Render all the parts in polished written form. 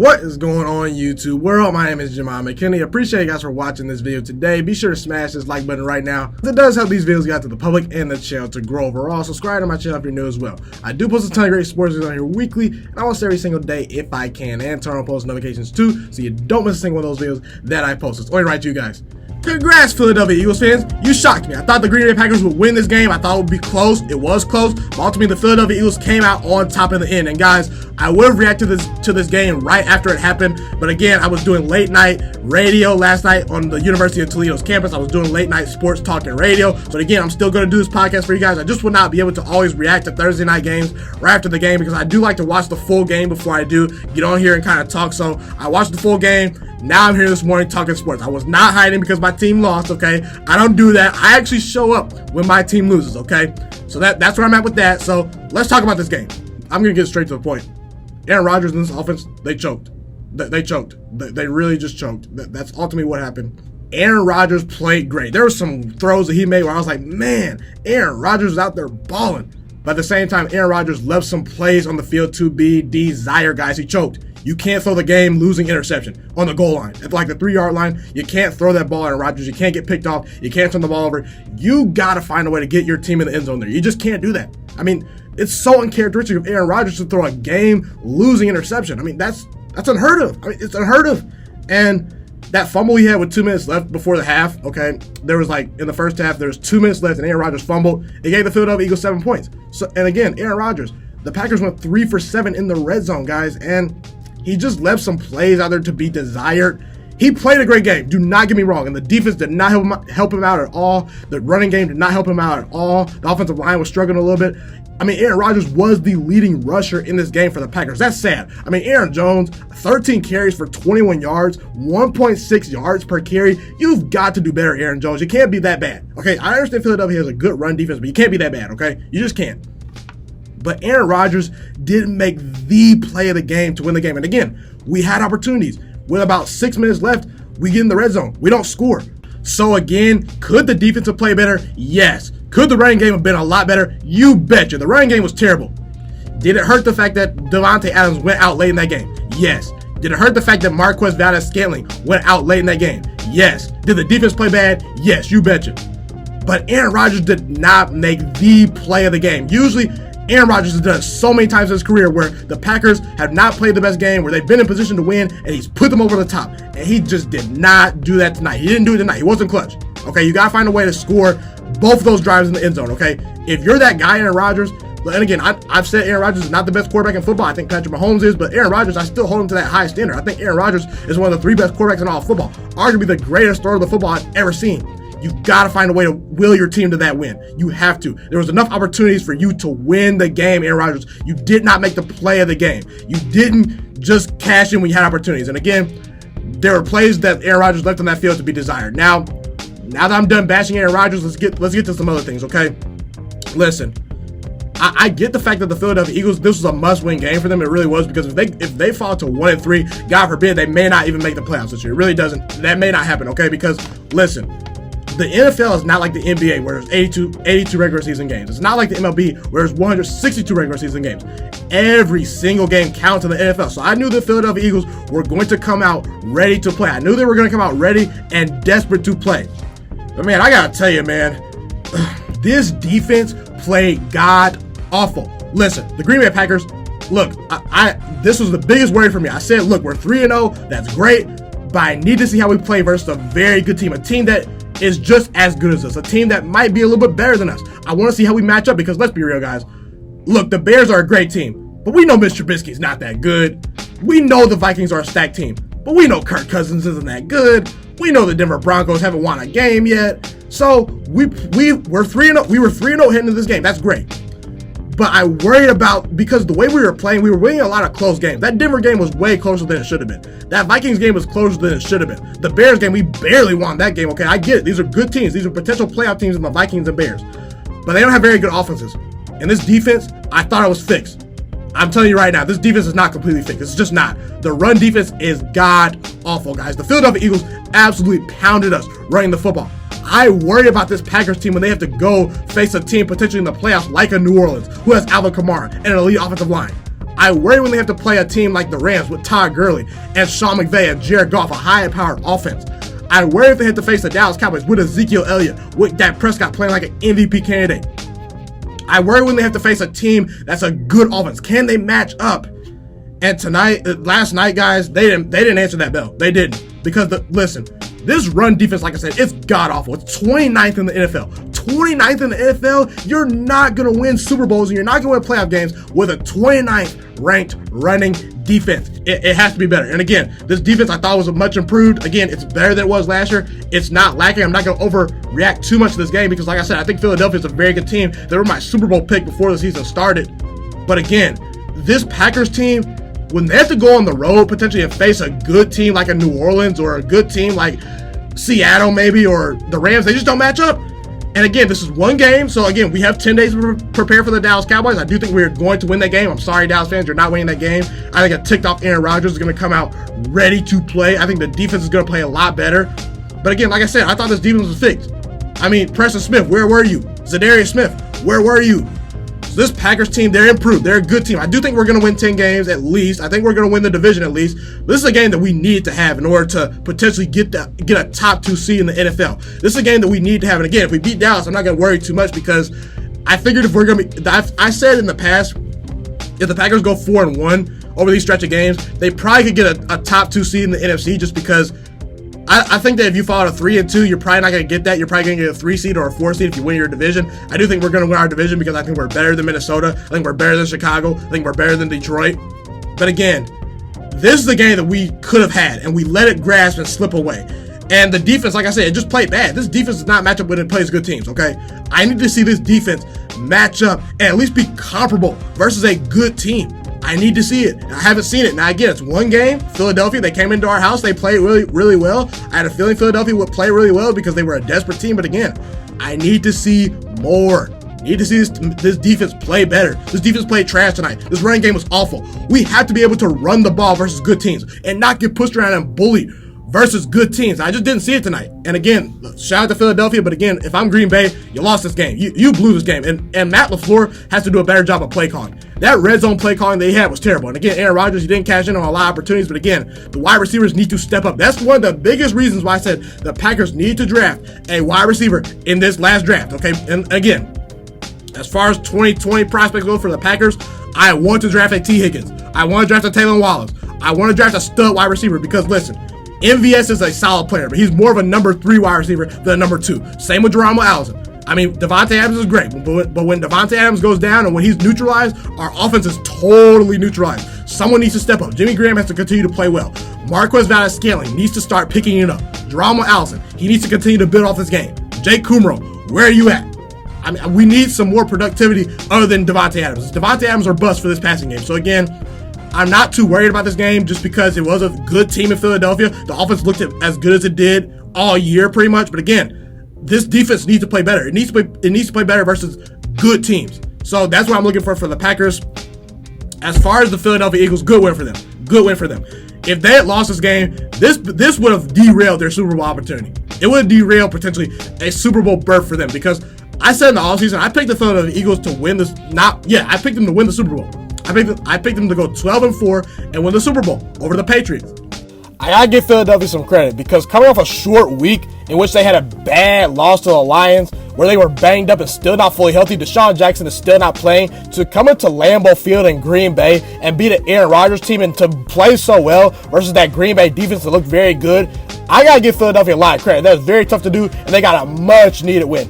What is going on YouTube world? My name is Ghiman Mckinney. Appreciate you guys for watching this video today. Be sure to smash this like button right now. It does help these videos get out to the public and the channel to grow overall. Subscribe to my channel if you're new as well. I do post a ton of great sports videos on here weekly, and almost every single day if I can, and turn on post notifications too, so you don't miss a single one of those videos that I post. It's only right to you guys. Congrats, Philadelphia Eagles fans. You shocked me. I thought the Green Bay Packers would win this game. I thought it would be close. It was close. But ultimately, the Philadelphia Eagles came out on top in the end. And guys, I would have reacted to this game right after it happened. But again, I was doing late night radio last night on the University of Toledo's campus. I was doing late night sports talk and radio. So again, I'm still going to do this podcast for you guys. I just would not be able to always react to Thursday night games right after the game because I do like to watch the full game before I do get on here and kind of talk. So I watched the full game. Now I'm here this morning talking sports. I was not hiding because my team lost, okay? I don't do that. I actually show up when my team loses, okay? So that's where I'm at with that. So let's talk about this game. I'm going to get straight to the point. Aaron Rodgers and this offense, they choked. They choked. They really just choked. That's ultimately what happened. Aaron Rodgers played great. There were some throws that he made where I was like, man, Aaron Rodgers is out there balling. But at the same time, Aaron Rodgers left some plays on the field to be desired, guys. He choked. You can't throw the game losing interception on the goal line. At like the 3-yard line, you can't throw that ball at Aaron Rodgers. You can't get picked off. You can't turn the ball over. You got to find a way to get your team in the end zone there. You just can't do that. I mean, it's so uncharacteristic of Aaron Rodgers to throw a game-losing interception. I mean, that's unheard of. I mean, it's unheard of. And that fumble he had with 2 minutes left before the half, okay, there was like, in the first half, there was 2 minutes left and Aaron Rodgers fumbled. It gave the Philadelphia Eagles 7 points. So, and again, Aaron Rodgers, the Packers went 3 for 7 in the red zone, guys, and he just left some plays out there to be desired. He played a great game. Do not get me wrong. And the defense did not help him out at all. The running game did not help him out at all. The offensive line was struggling a little bit. I mean, Aaron Rodgers was the leading rusher in this game for the Packers. That's sad. I mean, Aaron Jones, 13 carries for 21 yards, 1.6 yards per carry. You've got to do better, Aaron Jones. You can't be that bad. Okay, I understand Philadelphia has a good run defense, but you can't be that bad, okay? You just can't. But Aaron Rodgers didn't make the play of the game to win the game. And again, we had opportunities. With about 6 minutes left, we get in the red zone. We don't score. So again, could the defense have played better? Yes. Could the running game have been a lot better? You betcha. The running game was terrible. Did it hurt the fact that Davante Adams went out late in that game? Yes. Did it hurt the fact that Marquez Valdes-Scantling went out late in that game? Yes. Did the defense play bad? Yes, you betcha. But Aaron Rodgers did not make the play of the game. Usually, Aaron Rodgers has done it so many times in his career where the Packers have not played the best game, where they've been in position to win, and he's put them over the top. And he just did not do that tonight. He didn't do it tonight. He wasn't clutch. Okay, you got to find a way to score both of those drives in the end zone, okay? If you're that guy, Aaron Rodgers, and again, I've said Aaron Rodgers is not the best quarterback in football. I think Patrick Mahomes is, but Aaron Rodgers, I still hold him to that high standard. I think Aaron Rodgers is one of the 3 best quarterbacks in all of football. Arguably the greatest thrower of the football I've ever seen. You got to find a way to will your team to that win. You have to. There was enough opportunities for you to win the game, Aaron Rodgers. You did not make the play of the game. You didn't just cash in when you had opportunities. And again, there were plays that Aaron Rodgers left on that field to be desired. Now that I'm done bashing Aaron Rodgers, let's get to some other things, okay? Listen, I get the fact that the Philadelphia Eagles, this was a must-win game for them. It really was, because if they fall to 1-3, God forbid, they may not even make the playoffs this year. It really doesn't. That may not happen, okay? Because listen, the NFL is not like the NBA where there's 82 regular season games. It's not like the MLB where there's 162 regular season games. Every single game counts in the NFL. So I knew the Philadelphia Eagles were going to come out ready to play. I knew they were going to come out ready and desperate to play. But man, I got to tell you, man, this defense played god awful. Listen, the Green Bay Packers, look, this was the biggest worry for me. I said, look, we're 3-0. That's great. But I need to see how we play versus a very good team. A team that is just as good as us. A team that might be a little bit better than us. I want to see how we match up because let's be real, guys. Look, the Bears are a great team, but we know Mr. Trubisky's not that good. We know the Vikings are a stacked team, but we know Kirk Cousins isn't that good. We know the Denver Broncos haven't won a game yet. So we were 3-0. We were 3-0 heading into this game. That's great. But I worried about, because the way we were playing, we were winning a lot of close games. That Denver game was way closer than it should have been. That Vikings game was closer than it should have been. The Bears game, we barely won that game, okay? I get it. These are good teams. These are potential playoff teams in the Vikings and Bears. But they don't have very good offenses. And this defense, I thought it was fixed. I'm telling you right now, this defense is not completely fixed. It's just not. The run defense is god-awful, guys. The Philadelphia Eagles absolutely pounded us running the football. I worry about this Packers team when they have to go face a team potentially in the playoffs like a New Orleans, who has Alvin Kamara and an elite offensive line. I worry when they have to play a team like the Rams with Todd Gurley and Sean McVay and Jared Goff, a high-powered offense. I worry if they have to face the Dallas Cowboys with Ezekiel Elliott, with Dak Prescott playing like an MVP candidate. I worry when they have to face a team that's a good offense. Can they match up? And last night, guys, they didn't answer that bell. They didn't. Because, listen, this run defense, like I said, it's god-awful. It's 29th in the NFL. 29th in the NFL, you're not going to win Super Bowls and you're not going to win playoff games with a 29th ranked running defense. It has to be better. And again, this defense I thought was much improved. Again, it's better than it was last year. It's not lacking. I'm not going to overreact too much to this game because, like I said, I think Philadelphia is a very good team. They were my Super Bowl pick before the season started. But again, this Packers team, when they have to go on the road potentially and face a good team like a New Orleans or a good team like Seattle maybe or the Rams, they just don't match up. And again, this is one game, so again, we have 10 days to prepare for the Dallas Cowboys. I do think we're going to win that game. I'm sorry, Dallas fans, you're not winning that game. I think a ticked-off Aaron Rodgers is going to come out ready to play. I think the defense is going to play a lot better. But again, like I said, I thought this defense was fixed. I mean, Preston Smith, where were you? Zadarius Smith, where were you? So this Packers team, they're improved. They're a good team. I do think we're going to win 10 games at least. I think we're going to win the division at least. But this is a game that we need to have in order to potentially get a top 2 seed in the NFL. This is a game that we need to have. And again, if we beat Dallas, I'm not going to worry too much because I figured if we're going to be, I said in the past, if the Packers go 4-1 over these stretch of games, they probably could get a top 2 seed in the NFC just because I think that if you fall to 3-2, you're probably not going to get that. You're probably going to get a 3 seed or a 4 seed if you win your division. I do think we're going to win our division because I think we're better than Minnesota. I think we're better than Chicago. I think we're better than Detroit. But again, this is the game that we could have had, and we let it grasp and slip away. And the defense, like I said, it just played bad. This defense does not match up when it plays good teams, okay? I need to see this defense match up and at least be comparable versus a good team. I need to see it. I haven't seen it. Now, again, it's one game. Philadelphia, they came into our house. They played really, really well. I had a feeling Philadelphia would play really well because they were a desperate team. But again, I need to see more. I need to see this defense play better. This defense played trash tonight. This running game was awful. We have to be able to run the ball versus good teams and not get pushed around and bullied versus good teams. I just didn't see it tonight. And again, shout out to Philadelphia, but again, if I'm Green Bay, you lost this game. You blew this game. And Matt LaFleur has to do a better job of play calling. That red zone play calling they had was terrible. And again, Aaron Rodgers, he didn't cash in on a lot of opportunities, but again, the wide receivers need to step up. That's one of the biggest reasons why I said the Packers need to draft a wide receiver in this last draft, okay? And again, as far as 2020 prospects go for the Packers, I want to draft a T. Higgins. I want to draft a Taylor Wallace. I want to draft a stud wide receiver because, listen, MVS is a solid player, but he's more of a number 3 wide receiver than a number 2. Same with Geronimo Allison. I mean, Devontae Adams is great, but when Devontae Adams goes down and when he's neutralized, our offense is totally neutralized. Someone needs to step up. Jimmy Graham has to continue to play well. Marquez Valdes-Scantling needs to start picking it up. Geronimo Allison, he needs to continue to build off his game. Jake Kumro, where are you at? I mean, we need some more productivity other than Devontae Adams. Devontae Adams are bust for this passing game. So again, I'm not too worried about this game just because it was a good team in Philadelphia. The offense looked as good as it did all year pretty much. But again, this defense needs to play better. It needs to play better versus good teams. So that's what I'm looking for the Packers. As far as the Philadelphia Eagles, good win for them. Good win for them. If they had lost this game, this would have derailed their Super Bowl opportunity. It would have derailed potentially a Super Bowl berth for them because I said in the offseason, I picked the Philadelphia Eagles to win this. I picked them to win the Super Bowl. I picked them to go 12-4 and win the Super Bowl over the Patriots. I gotta give Philadelphia some credit because coming off a short week in which they had a bad loss to the Lions, where they were banged up and still not fully healthy, Deshaun Jackson is still not playing, to come into Lambeau Field in Green Bay and beat an Aaron Rodgers team and to play so well versus that Green Bay defense that looked very good, I gotta give Philadelphia a lot of credit. That was very tough to do, and they got a much needed win.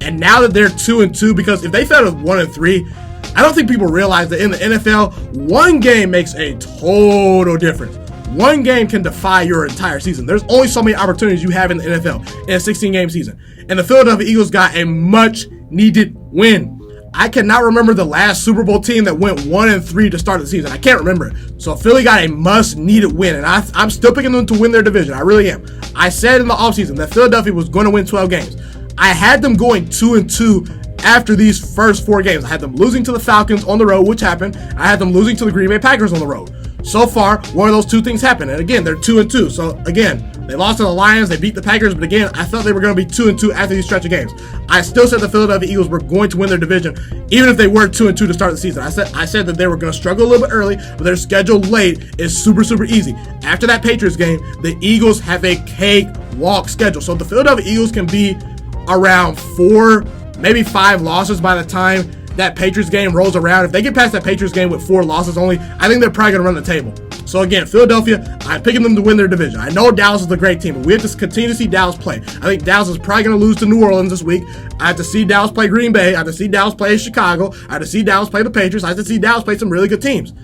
And now that they're 2-2, because if they fell to 1-3, I don't think people realize that in the NFL, one game makes a total difference. One game can defy your entire season. There's only so many opportunities you have in the NFL in a 16-game season. And the Philadelphia Eagles got a much-needed win. I cannot remember the last Super Bowl team that went 1-3 to start the season. I can't remember it. So Philly got a must-needed win, and I'm still picking them to win their division. I really am. I said in the offseason that Philadelphia was going to win 12 games. I had them going 2-2 after these first 4 games. I had them losing to the Falcons on the road, which happened. I had them losing to the Green Bay Packers on the road. So far, one of those 2 things happened. And again, they're 2-2. So again, They lost to the Lions. They beat the Packers. But again, I thought they were going to be 2-2 after these stretch of games. I still said the Philadelphia Eagles were going to win their division, even if they were 2-2 to start the season. I said that they were going to struggle a little bit early, but their schedule late is super, super easy. After that Patriots game, the Eagles have a cakewalk schedule. So the Philadelphia Eagles can be around 4, maybe 5 losses by the time that Patriots game rolls around. If they get past that Patriots game with 4 losses only, I think they're probably going to run the table. So again, Philadelphia, I'm picking them to win their division. I know Dallas is a great team, but we have to continue to see Dallas play. I think Dallas is probably going to lose to New Orleans this week. I have to see Dallas play Green Bay. I have to see Dallas play Chicago. I have to see Dallas play the Patriots. I have to see Dallas play some really good teams.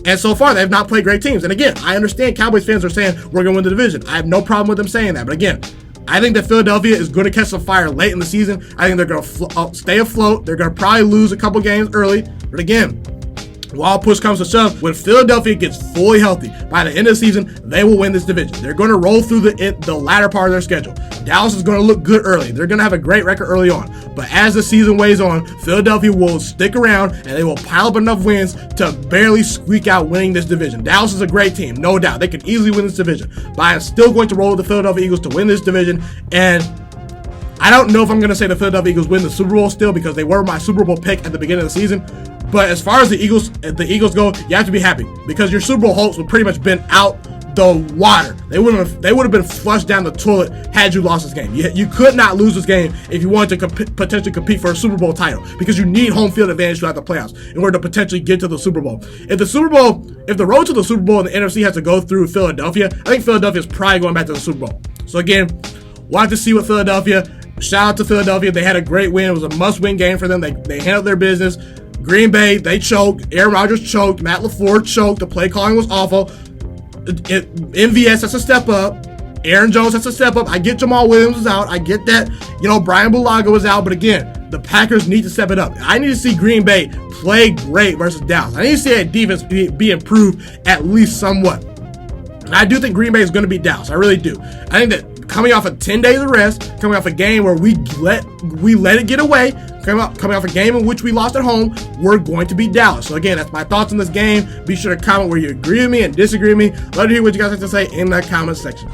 And so far, they have not played great teams. And again, I understand Cowboys fans are saying we're going to win the division. I have no problem with them saying that. But again, I think that Philadelphia is going to catch some fire late in the season. I think they're going to stay afloat. They're going to probably lose a couple games early. But again, while push comes to shove, when Philadelphia gets fully healthy, by the end of the season, they will win this division. They're going to roll through the latter part of their schedule. Dallas is going to look good early. They're going to have a great record early on. But as the season weighs on, Philadelphia will stick around and they will pile up enough wins to barely squeak out winning this division. Dallas is a great team, no doubt. They can easily win this division. But I am still going to roll with the Philadelphia Eagles to win this division. And I don't know if I'm going to say the Philadelphia Eagles win the Super Bowl still, because they were my Super Bowl pick at the beginning of the season. But as far as the Eagles go, you have to be happy, because your Super Bowl hopes would pretty much been out the water. They would have been flushed down the toilet had you lost this game. You could not lose this game if you wanted to potentially compete for a Super Bowl title, because you need home field advantage throughout the playoffs in order to potentially get to the Super Bowl. If the road to the Super Bowl in the NFC has to go through Philadelphia, I think Philadelphia is probably going back to the Super Bowl. So again, we'll have to see what Philadelphia. Shout out to Philadelphia. They had a great win. It was a must-win game for them. They handled their business. Green Bay, they choked. Aaron Rodgers choked. Matt LaFleur choked. The play calling was awful. MVS has to step up. Aaron Jones has to step up. I get Jamal Williams is out. I get that, Brian Bulaga was out. But again, the Packers need to step it up. I need to see Green Bay play great versus Dallas. I need to see that defense be improved at least somewhat. And I do think Green Bay is going to beat Dallas. I really do. I think that coming off of 10 days of rest, coming off a game where we let it get away, coming off a game in which we lost at home, we're going to beat Dallas. So again, that's my thoughts on this game. Be sure to comment where you agree with me and disagree with me. Let me hear what you guys have to say in the comment section.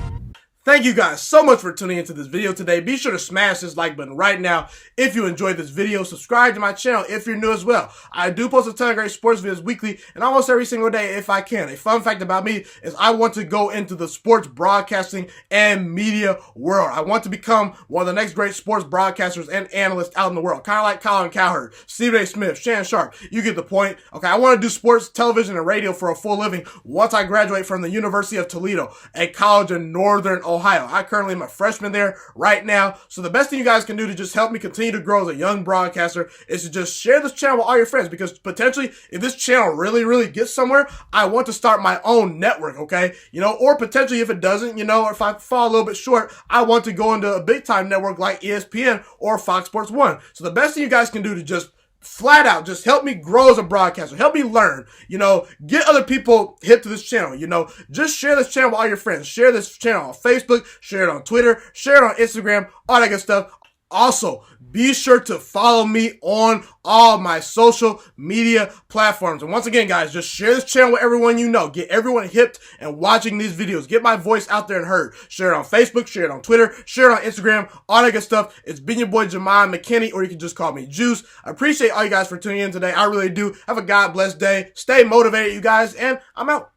Thank you guys so much for tuning into this video today. Be sure to smash this like button right now if you enjoyed this video. Subscribe to my channel if you're new as well. I do post a ton of great sports videos weekly and almost every single day if I can. A fun fact about me is I want to go into the sports broadcasting and media world. I want to become one of the next great sports broadcasters and analysts out in the world. Kind of like Colin Cowherd, Stephen A. Smith, Shannon Sharp. You get the point. Okay, I want to do sports, television, and radio for a full living once I graduate from the University of Toledo, a college in Northern Ohio. I currently am a freshman there right now. So the best thing you guys can do to just help me continue to grow as a young broadcaster is to just share this channel with all your friends, because potentially if this channel really, really gets somewhere, I want to start my own network, okay? Or potentially if it doesn't, or if I fall a little bit short, I want to go into a big time network like ESPN or Fox Sports 1. So the best thing you guys can do to just flat out just help me grow as a broadcaster, help me learn, get other people hip to this channel, just share this channel with all your friends, share this channel on Facebook, share it on Twitter, share it on Instagram, all that good stuff. Also, be sure to follow me on all my social media platforms. And once again, guys, just share this channel with everyone you know. Get everyone hipped and watching these videos. Get my voice out there and heard. Share it on Facebook, share it on Twitter, share it on Instagram, all that good stuff. It's been your boy, Ghiman Mckinney, or you can just call me Juice. I appreciate all you guys for tuning in today. I really do. Have a God bless day. Stay motivated, you guys, and I'm out.